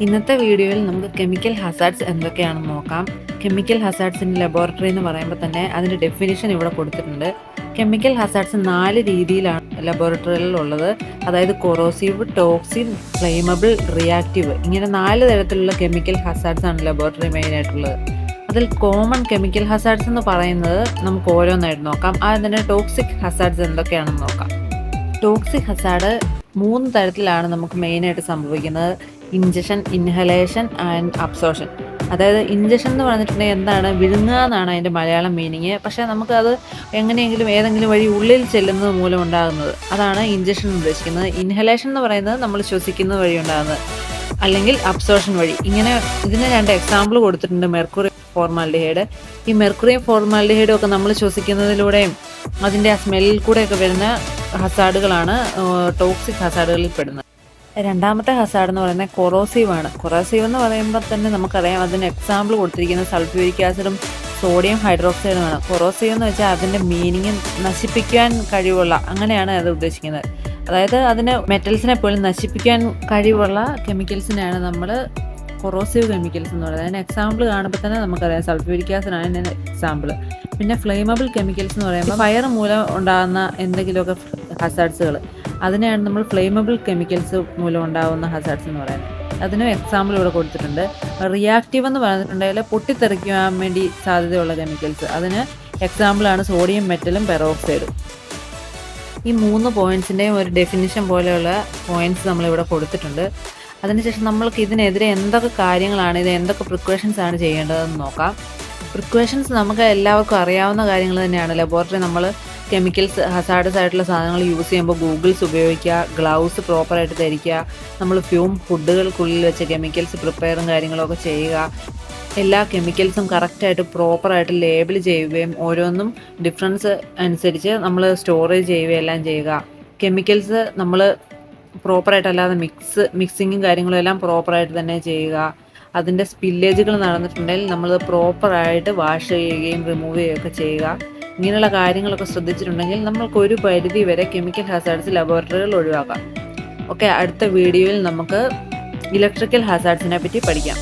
ഇന്നത്തെ വീഡിയോയിൽ നമുക്ക് കെമിക്കൽ ഹസാർഡ്സ് എന്തൊക്കെയാണെന്ന് നോക്കാം. കെമിക്കൽ ഹസാർഡ്സിൻ്റെ ലബോറട്ടറി എന്ന് പറയുമ്പോൾ തന്നെ അതിൻ്റെ ഡെഫിനിഷൻ ഇവിടെ കൊടുത്തിട്ടുണ്ട്. കെമിക്കൽ ഹസാർഡ്സ് 4 രീതിയിലാണ് ലബോറട്ടറികളിൽ ഉള്ളത്. അതായത് കൊറോസീവ്, ടോക്സിക്, ഫ്ലെയിമബിൾ, റിയാക്റ്റീവ്, ഇങ്ങനെ 4 തരത്തിലുള്ള കെമിക്കൽ ഹസാർഡ്സ് ആണ് ലബോറട്ടറി മെയിനായിട്ടുള്ളത്. അതിൽ കോമൺ കെമിക്കൽ ഹസാർഡ്സ് എന്ന് പറയുന്നത് നമുക്ക് ഓരോന്നായിട്ട് നോക്കാം. ആദ്യം തന്നെ ടോക്സിക് ഹസാർഡ്സ് എന്തൊക്കെയാണെന്ന് നോക്കാം. ടോക്സിക് ഹസാർഡ് 3 തരത്തിലാണ് നമുക്ക് മെയിനായിട്ട് സംഭവിക്കുന്നത്: ഇഞ്ചക്ഷൻ, ഇൻഹലേഷൻ ആൻഡ് അബ്സോർഷൻ. അതായത് ഇഞ്ചക്ഷൻ എന്ന് പറഞ്ഞിട്ടുണ്ടെങ്കിൽ എന്താണ്, വിഴുങ്ങുക എന്നാണ് അതിൻ്റെ മലയാളം മീനിങ്. പക്ഷേ നമുക്കത് എങ്ങനെയെങ്കിലും ഏതെങ്കിലും വഴി ഉള്ളിൽ ചെല്ലുന്നത് മൂലം ഉണ്ടാകുന്നത്, അതാണ് ഇഞ്ചക്ഷൻ ഉദ്ദേശിക്കുന്നത്. ഇൻഹലേഷൻ എന്ന് പറയുന്നത് നമ്മൾ ശ്വസിക്കുന്നത് വഴി ഉണ്ടാകുന്നത്, അല്ലെങ്കിൽ അബ്സോർഷൻ വഴി. ഇങ്ങനെ ഇതിന് 2 എക്സാമ്പിൾ കൊടുത്തിട്ടുണ്ട്: മെർക്കുറി, ഫോർമാൽഡിഹൈഡ്. ഈ മെർക്കുറിയും ഫോർമാൽഡിഹൈഡും ഒക്കെ നമ്മൾ ശ്വസിക്കുന്നതിലൂടെയും അതിൻ്റെ ആ സ്മെല്ലിൽ കൂടെയൊക്കെ വരുന്ന ഹസാർഡുകളാണ് ടോക്സിക് ഹസാർഡുകളിൽ പെടുന്നത്. രണ്ടാമത്തെ ഹസാർഡ് എന്ന് പറയുന്നത് കൊറോസീവ് ആണ്. കൊറോസീവ് എന്ന് പറയുമ്പോൾ തന്നെ നമുക്കറിയാം, അതിന് എക്സാമ്പിൾ കൊടുത്തിരിക്കുന്നത് സൾഫ്യൂരിക് ആസിഡും സോഡിയം ഹൈഡ്രോക്സൈഡുമാണ്. കൊറോസീവ് എന്ന് വെച്ചാൽ അതിൻ്റെ മീനിങ് നശിപ്പിക്കാൻ കഴിവുള്ള, അങ്ങനെയാണ് അത് ഉദ്ദേശിക്കുന്നത്. അതായത് അതിന് മെറ്റൽസിനെ പോലും നശിപ്പിക്കാൻ കഴിവുള്ള കെമിക്കൽസിനെയാണ് നമ്മൾ കൊറോസീവ് കെമിക്കൽസ് എന്ന് പറയുന്നത്. അതിന് എക്സാമ്പിൾ കാണുമ്പോൾ തന്നെ നമുക്കറിയാം, സൾഫ്യൂരിക് ആസിഡാണ് അതിൻ്റെ എക്സാമ്പിൾ. പിന്നെ ഫ്ലെയിമബിൾ കെമിക്കൽസ് എന്ന് പറയുമ്പോൾ ഫയർ മൂലം ഉണ്ടാകുന്ന എന്തെങ്കിലുമൊക്കെ ഹസാർഡ്സുകൾ, അതിനെയാണ് നമ്മൾ ഫ്ലെയിമബിൾ കെമിക്കൽസ് മൂലം ഉണ്ടാകുന്ന ഹസാർഡ്സ് എന്ന് പറയുന്നത്. അതിനും എക്സാമ്പിൾ ഇവിടെ കൊടുത്തിട്ടുണ്ട്. റിയാക്റ്റീവ് എന്ന് പറഞ്ഞിട്ടുണ്ടെങ്കിൽ പൊട്ടിത്തെറിക്കാൻ വേണ്ടി സാധ്യതയുള്ള കെമിക്കൽസ്, അതിന് എക്സാമ്പിളാണ് സോഡിയം, മെറ്റലും, പെറോക്സൈഡും. ഈ 3 പോയിൻറ്റ്സിൻ്റെയും ഒരു ഡെഫിനിഷൻ പോലെയുള്ള പോയിൻറ്റ്സ് നമ്മളിവിടെ കൊടുത്തിട്ടുണ്ട്. അതിനുശേഷം നമ്മൾക്ക് ഇതിനെതിരെ എന്തൊക്കെ കാര്യങ്ങളാണ്, ഇത് എന്തൊക്കെ പ്രിക്കോഷൻസ് ആണ് ചെയ്യേണ്ടതെന്ന് നോക്കാം. പ്രിക്കോഷൻസ് നമുക്ക് എല്ലാവർക്കും അറിയാവുന്ന കാര്യങ്ങൾ തന്നെയാണ്. ലബോറട്ടറി നമ്മൾ കെമിക്കൽസ്, ഹസാർഡസ് ആയിട്ടുള്ള സാധനങ്ങൾ യൂസ് ചെയ്യുമ്പോൾ ഗൂഗിൾസ് ഉപയോഗിക്കുക, ഗ്ലൗസ് പ്രോപ്പറായിട്ട് ധരിക്കുക, നമ്മൾ ഫ്യൂം ഫുഡുകൾക്കുള്ളിൽ വെച്ച് കെമിക്കൽസ് പ്രിപ്പയറും കാര്യങ്ങളൊക്കെ ചെയ്യുക, എല്ലാ കെമിക്കൽസും കറക്റ്റായിട്ട് പ്രോപ്പറായിട്ട് ലേബിൾ ചെയ്യുകയും ഓരോന്നും ഡിഫറൻസ് അനുസരിച്ച് നമ്മൾ സ്റ്റോറേജ് ചെയ്യുകയും എല്ലാം ചെയ്യുക. കെമിക്കൽസ് നമ്മൾ പ്രോപ്പറായിട്ടല്ലാതെ മിക്സിങ്ങും കാര്യങ്ങളും എല്ലാം പ്രോപ്പറായിട്ട് തന്നെ ചെയ്യുക. അതിൻ്റെ സ്പില്ലേജുകൾ നടന്നിട്ടുണ്ടെങ്കിൽ നമ്മൾ പ്രോപ്പറായിട്ട് വാഷ് ചെയ്യുകയും റിമൂവ് ചെയ്യുകയൊക്കെ ചെയ്യുക. ഇങ്ങനെയുള്ള കാര്യങ്ങളൊക്കെ ശ്രദ്ധിച്ചിട്ടുണ്ടെങ്കിൽ നമ്മൾക്കൊരു പരിധി വരെ കെമിക്കൽ ഹസാർഡ്സ് ലബോറട്ടറികൾ ഒഴിവാക്കാം. ഓക്കെ, അടുത്ത വീഡിയോയിൽ നമുക്ക് ഇലക്ട്രിക്കൽ ഹസാർഡ്സിനെ പറ്റി പഠിക്കാം.